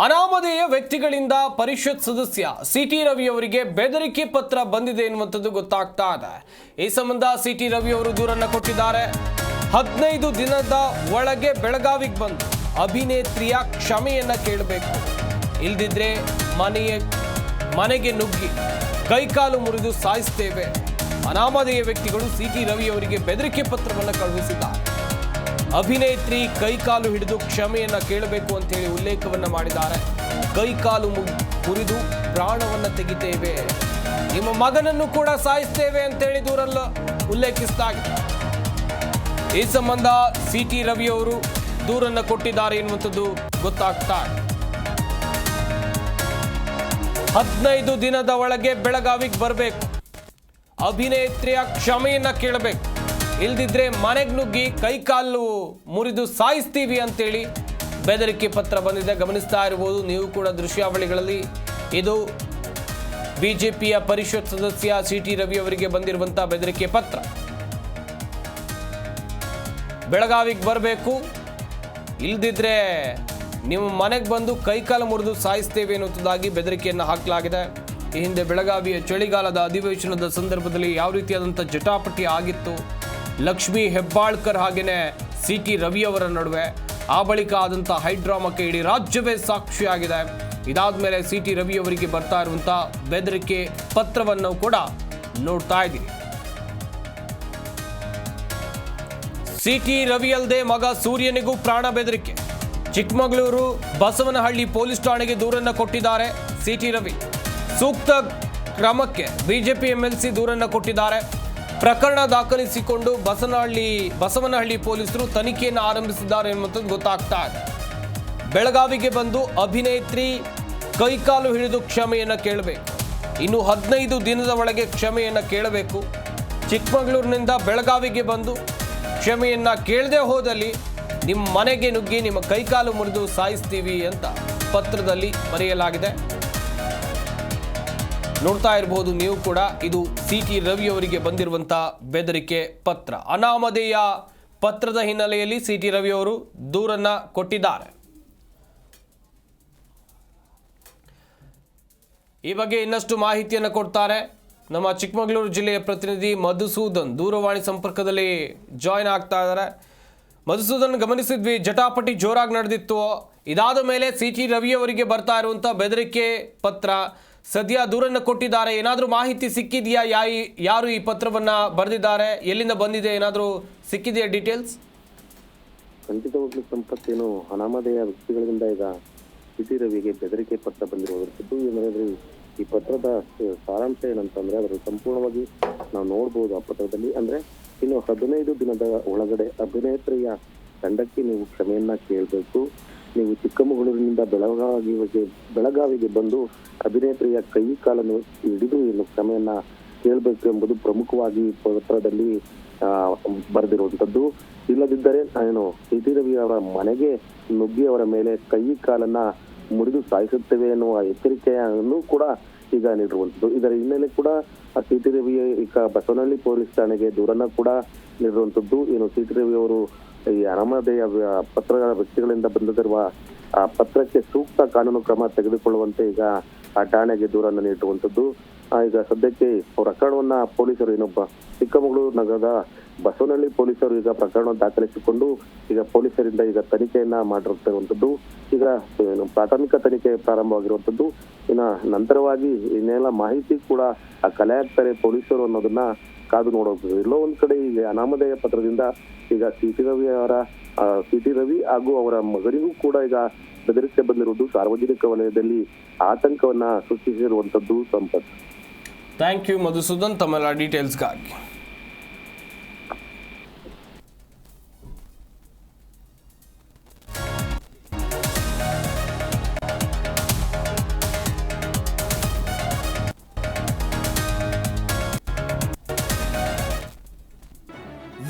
ಅನಾಮಧೇಯ ವ್ಯಕ್ತಿಗಳಿಂದ ಪರಿಷತ್ ಸದಸ್ಯ ಸಿಟಿ ರವಿ ಅವರಿಗೆ ಬೆದರಿಕೆ ಪತ್ರ ಬಂದಿದೆ ಎನ್ನುವಂಥದ್ದು ಗೊತ್ತಾಗ್ತಾ ಇದೆ. ಈ ಸಂಬಂಧ ಸಿಟಿ ರವಿ ಅವರು ದೂರನ್ನು ಕೊಟ್ಟಿದ್ದಾರೆ. 15 ದಿನದ ಒಳಗೆ ಬೆಳಗಾವಿಗೆ ಬಂದು ಅಭಿನೇತ್ರಿಯ ಕ್ಷಮೆಯನ್ನ ಕೇಳಬೇಕು, ಇಲ್ದಿದ್ರೆ ಮನೆಗೆ ನುಗ್ಗಿ ಕೈಕಾಲು ಮುರಿದು ಸಾಯಿಸ್ತೇವೆ. ಅನಾಮಧೇಯ ವ್ಯಕ್ತಿಗಳು ಸಿಟಿ ರವಿ ಅವರಿಗೆ ಬೆದರಿಕೆ ಪತ್ರವನ್ನು ಕಳುಹಿಸಿದ್ದಾರೆ. ಅಭಿನೇತ್ರಿ ಕೈಕಾಲು ಹಿಡಿದು ಕ್ಷಮೆಯನ್ನ ಕೇಳಬೇಕು ಅಂತ ಹೇಳಿ ಉಲ್ಲೇಖವನ್ನ ಮಾಡಿದ್ದಾರೆ. ಕೈಕಾಲು ಮುರಿದು ಪ್ರಾಣವನ್ನ ತೆಗಿತೇವೆ, ನಿಮ್ಮ ಮಗನನ್ನು ಕೂಡ ಸಾಯಿಸ್ತೇವೆ ಅಂತ ಹೇಳಿ ದೂರಲ್ಲ ಉಲ್ಲೇಖಿಸಲಾಗಿದೆ. ಈ ಸಂಬಂಧ ಸಿಟಿ ರವಿ ಅವರು ದೂರನ್ನ ಕೊಟ್ಟಿದ್ದಾರೆ ಎನ್ನುವಂಥದ್ದು ಗೊತ್ತಾಗ್ತಾ ಇದೆ. 15 ದಿನದ ಒಳಗೆ ಬೆಳಗಾವಿಗೆ ಬರಬೇಕು, ಅಭಿನೇತ್ರಿಯ ಕ್ಷಮೆಯನ್ನ ಕೇಳಬೇಕು, ಇಲ್ದಿದ್ರೆ ಮನೆಗೆ ನುಗ್ಗಿ ಕೈಕಾಲು ಮುರಿದು ಸಾಯಿಸ್ತೀವಿ ಅಂತೇಳಿ ಬೆದರಿಕೆ ಪತ್ರ ಬಂದಿದೆ. ಗಮನಿಸ್ತಾ ಇರಬಹುದು ನೀವು ಕೂಡ ದೃಶ್ಯಾವಳಿಗಳಲ್ಲಿ. ಇದು ಬಿಜೆಪಿಯ ಪರಿಷತ್ ಸದಸ್ಯ ಸಿಟಿ ರವಿ ಅವರಿಗೆ ಬಂದಿರುವಂತಹ ಬೆದರಿಕೆ ಪತ್ರ. ಬೆಳಗಾವಿಗೆ ಬರಬೇಕು, ಇಲ್ದಿದ್ರೆ ನಿಮ್ಮ ಮನೆಗೆ ಬಂದು ಕೈಕಾಲು ಮುರಿದು ಸಾಯಿಸ್ತೇವೆ ಎನ್ನುವುದಾಗಿ ಬೆದರಿಕೆಯನ್ನು ಹಾಕಲಾಗಿದೆ. ಈ ಹಿಂದೆ ಬೆಳಗಾವಿಯ ಚಳಿಗಾಲದ ಅಧಿವೇಶನದ ಸಂದರ್ಭದಲ್ಲಿ ಯಾವ ರೀತಿಯಾದಂಥ ಜಟಾಪಟಿ ಆಗಿತ್ತು, ಲಕ್ಷ್ಮೀ ಹೆಬ್ಬಾಳ್ಕರ್ ಹಾಗೇನೆ ಸಿಟಿ ರವಿ ಅವರ ನಡುವೆ. ಆ ಬಳಿಕ ಆದಂಥ ಹೈಡ್ರಾಮಕ್ಕೆ ಇಡೀ ರಾಜ್ಯವೇ ಸಾಕ್ಷಿಯಾಗಿದೆ. ಇದಾದ ಮೇಲೆ ಸಿಟಿ ರವಿ ಅವರಿಗೆ ಬರ್ತಾ ಇರುವಂಥ ಬೆದರಿಕೆ ಪತ್ರವನ್ನು ಕೂಡ ನೋಡ್ತಾ ಇದ್ದೀರಿ. ಸಿಟಿ ರವಿ ಅಲ್ಲದೆ ಮಗ ಸೂರ್ಯನಿಗೂ ಪ್ರಾಣ ಬೆದರಿಕೆ. ಚಿಕ್ಕಮಗಳೂರು ಬಸವನಹಳ್ಳಿ ಪೊಲೀಸ್ ಠಾಣೆಗೆ ದೂರನ್ನು ಕೊಟ್ಟಿದ್ದಾರೆ ಸಿಟಿ ರವಿ. ಸೂಕ್ತ ಕ್ರಮಕ್ಕೆ ಬಿಜೆಪಿ ಎಂಎಲ್ಸಿ ದೂರನ್ನು ಕೊಟ್ಟಿದ್ದಾರೆ. ಪ್ರಕರಣ ದಾಖಲಿಸಿಕೊಂಡು ಬಸವನಹಳ್ಳಿ ಪೊಲೀಸರು ತನಿಖೆಯನ್ನು ಆರಂಭಿಸಿದ್ದಾರೆ ಎನ್ನುವಂಥದ್ದು ಗೊತ್ತಾಗ್ತಾ ಇದೆ. ಬೆಳಗಾವಿಗೆ ಬಂದು ಅಭಿನೇತ್ರಿ ಕೈಕಾಲು ಹಿಡಿದು ಕ್ಷಮೆಯನ್ನು ಕೇಳಬೇಕು, ಇನ್ನು 15 ದಿನದ ಒಳಗೆ ಕ್ಷಮೆಯನ್ನು ಕೇಳಬೇಕು. ಚಿಕ್ಕಮಗಳೂರಿನಿಂದ ಬೆಳಗಾವಿಗೆ ಬಂದು ಕ್ಷಮೆಯನ್ನ ಕೇಳದೆ ಹೋದಲ್ಲಿ ನಿಮ್ಮ ಮನೆಗೆ ನುಗ್ಗಿ ನಿಮ್ಮ ಕೈಕಾಲು ಮುರಿದು ಸಾಯಿಸ್ತೀವಿ ಅಂತ ಪತ್ರದಲ್ಲಿ ಬರೆಯಲಾಗಿದೆ. ನೋಡ್ತಾ ಇರಬಹುದು ನೀವು ಕೂಡ. ಇದು ಸಿಟಿ ರವಿ ಅವರಿಗೆ ಬಂದಿರುವಂತಹ ಬೆದರಿಕೆ ಪತ್ರ. ಅನಾಮಧೇಯ ಪತ್ರದ ಹಿನ್ನೆಲೆಯಲ್ಲಿ ಸಿಟಿ ರವಿ ಅವರು ದೂರನ್ನ ಕೊಟ್ಟಿದ್ದಾರೆ. ಈ ಬಗ್ಗೆ ಇನ್ನಷ್ಟು ಮಾಹಿತಿಯನ್ನು ಕೊಡ್ತಾರೆ ನಮ್ಮ ಚಿಕ್ಕಮಗಳೂರು ಜಿಲ್ಲೆಯ ಪ್ರತಿನಿಧಿ ಮಧುಸೂದನ್. ದೂರವಾಣಿ ಸಂಪರ್ಕದಲ್ಲಿ ಜಾಯಿನ್ ಆಗ್ತಾ ಇದ್ದಾರೆ. ಮಧುಸೂದನ್, ಗಮನಿಸಿದ್ವಿ ಜಟಾಪಟಿ ಜೋರಾಗಿ ನಡೆದಿತ್ತು. ಇದಾದ ಮೇಲೆ ಸಿಟಿ ರವಿ ಅವರಿಗೆ ಬರ್ತಾ ಇರುವಂಥ ಬೆದರಿಕೆ ಪತ್ರ, ಸದ್ಯ ದೂರನ್ನು ಕೊಟ್ಟಿದ್ದಾರೆ. ಏನಾದರೂ ಮಾಹಿತಿ ಸಿಕ್ಕಿದೆಯಾ? ಯಾರು ಈ ಪತ್ರವನ್ನು ಬರೆದಿದ್ದಾರೆ, ಎಲ್ಲಿಂದ ಬಂದಿದೆ, ಏನಾದರೂ ಸಿಕ್ಕಿದೆಯಾ ಡೀಟೇಲ್ಸ್? ಖಂಡಿತವಾಗ್ಲೂ ಸಂಪತ್ತೇನು ಅನಾಮಧೇಯ ವ್ಯಕ್ತಿಗಳಿಂದ ಈಗ ಸಿಟಿ ರವಿಗೆ ಬೆದರಿಕೆ ಪತ್ರ ಬಂದಿರುವುದು. ಏನಂದ್ರೆ ಈ ಪತ್ರದ ಸಾರಾಂಶ ಏನಂತಂದ್ರೆ ಅದರ ಸಂಪೂರ್ಣವಾಗಿ ನಾವು ನೋಡ್ಬೋದು ಆ ಪತ್ರದಲ್ಲಿ. ಅಂದ್ರೆ ಇನ್ನು 15 ದಿನದ ಒಳಗಡೆ ಅಭಿನೇತ್ರಿಯ ತಂಡಕ್ಕೆ ನೀವು ಕ್ಷಮೆಯನ್ನ ಕೇಳಬೇಕು. ನೀವು ಚಿಕ್ಕಮಗಳೂರಿನಿಂದ ಬೆಳಗಾವಿಗೆ ಬಂದು ಅಭಿನೇತ್ರಿಯ ಕೈ ಕಾಲನ್ನು ಹಿಡಿದು ಇನ್ನು ಕ್ಷಮೆಯನ್ನ ಕೇಳಬೇಕು ಎಂಬುದು ಪ್ರಮುಖವಾಗಿ ಪತ್ರದಲ್ಲಿ ಬರೆದಿರುವಂತದ್ದು. ಇಲ್ಲದಿದ್ದರೆ ಏನು ಸಿಟಿ ರವಿ ಅವರ ಮನೆಗೆ ನುಗ್ಗಿ ಅವರ ಮೇಲೆ ಕೈ ಕಾಲನ್ನ ಮುರಿದು ಸಾಯಿಸುತ್ತೇವೆ ಎನ್ನುವ ಎಚ್ಚರಿಕೆಯನ್ನು ಕೂಡ ಈಗ ನೀಡಿರುವಂತದ್ದು. ಇದರ ಹಿನ್ನೆಲೆ ಕೂಡ ಸಿಟಿ ರವಿ ಈಗ ಬಸವನಹಳ್ಳಿ ಪೊಲೀಸ್ ಠಾಣೆಗೆ ದೂರನ್ನ ಕೂಡ ನೀಡಿರುವಂತದ್ದು. ಏನು ಸಿಟಿ ರವಿ ಅವರು ಈ ಅನಾಮಧೇಯ ಪತ್ರಗಳ ವ್ಯಕ್ತಿಗಳಿಂದ ಬಂದಿರುವ ಆ ಪತ್ರಕ್ಕೆ ಸೂಕ್ತ ಕಾನೂನು ಕ್ರಮ ತೆಗೆದುಕೊಳ್ಳುವಂತೆ ಈಗ ಆ ಠಾಣೆಗೆ ದೂರನ್ನ ನೀಡಿರುವಂತದ್ದು. ಈಗ ಸದ್ಯಕ್ಕೆ ಪ್ರಕರಣವನ್ನ ಪೊಲೀಸರು ಏನೊಬ್ಬ ಚಿಕ್ಕಮಗಳೂರು ನಗರದ ಬಸವನಹಳ್ಳಿ ಪೊಲೀಸರು ಈಗ ಪ್ರಕರಣ ದಾಖಲಿಸಿಕೊಂಡು ಈಗ ಪೊಲೀಸರಿಂದ ಈಗ ತನಿಖೆಯನ್ನ ಮಾಡಿರುತ್ತಿರುವಂತದ್ದು. ಈಗ ಪ್ರಾಥಮಿಕ ತನಿಖೆ ಪ್ರಾರಂಭವಾಗಿರುವಂತದ್ದು. ಇನ್ನ ನಂತರವಾಗಿ ಇನ್ನೆಲ್ಲ ಮಾಹಿತಿ ಕೂಡ ಕಲೆ ಹಾಕ್ತಾರೆ ಪೊಲೀಸರು ಅನ್ನೋದನ್ನ ಕಾದು ನೋಡಬಹುದು. ಎಲ್ಲೋ ಒಂದ್ ಕಡೆ ಈಗ ಅನಾಮಧೇಯ ಪತ್ರದಿಂದ ಈಗ ಸಿಟಿ ರವಿ ಹಾಗೂ ಅವರ ಮಗನಿಗೂ ಕೂಡ ಈಗ ಬೆದರಿಕೆ ಬಂದಿರುವುದು ಸಾರ್ವಜನಿಕ ವಲಯದಲ್ಲಿ ಆತಂಕವನ್ನ ಸೃಷ್ಟಿಸಿರುವಂತದ್ದು. ಸಂಪತ್, ಥ್ಯಾಂಕ್ ಯು ಮಧುಸೂದನ್ ತಮ್ಮೆಲ್ಲ ಡೀಟೇಲ್ಸ್ಗಾಗಿ.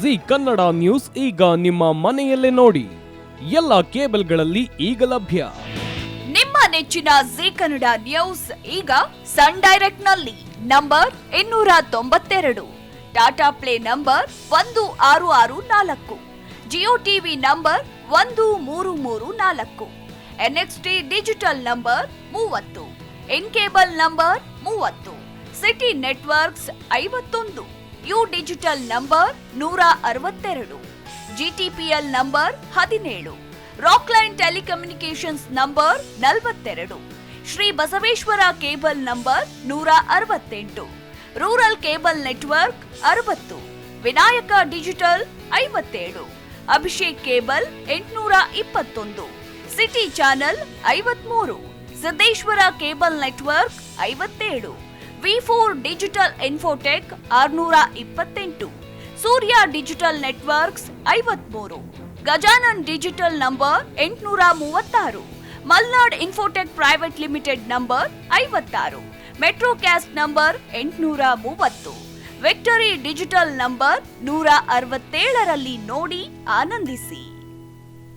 ಜಿ ಕನ್ನಡ ನ್ಯೂಸ್ ಈಗ ನಿಮ್ಮ ಮನೆಯಲ್ಲೇ ನೋಡಿ. ಎಲ್ಲ ಕೇಬಲ್ಗಳಲ್ಲಿ ಈಗ ಲಭ್ಯ. ನಿಮ್ಮ ನೆಚ್ಚಿನ ಜಿ ಕನ್ನಡ ನ್ಯೂಸ್ ಈಗ ಸನ್ ಡೈರೆಕ್ಟ್ ನಲ್ಲಿ number 292, Tata play number 1664, Jio TV number 1334, NXT digital number 30, in cable number 30, city networks 51, U digital number 162, GTPL number 17, Rockline telecommunications number 42, Shri Basaveshwara cable number 168, rural cable network 60, Vinayaka digital 57, Abhishek cable 821, city channel 53, Siddeshwara cable network 57, V4 digital Infotech 628, Surya digital networks 53, Gajanan digital number 836, Malnad infotech private limited number 56, metrocast number 830, victory digital number 167ರಲ್ಲಿ ನೋಡಿ ಆನಂದಿಸಿ.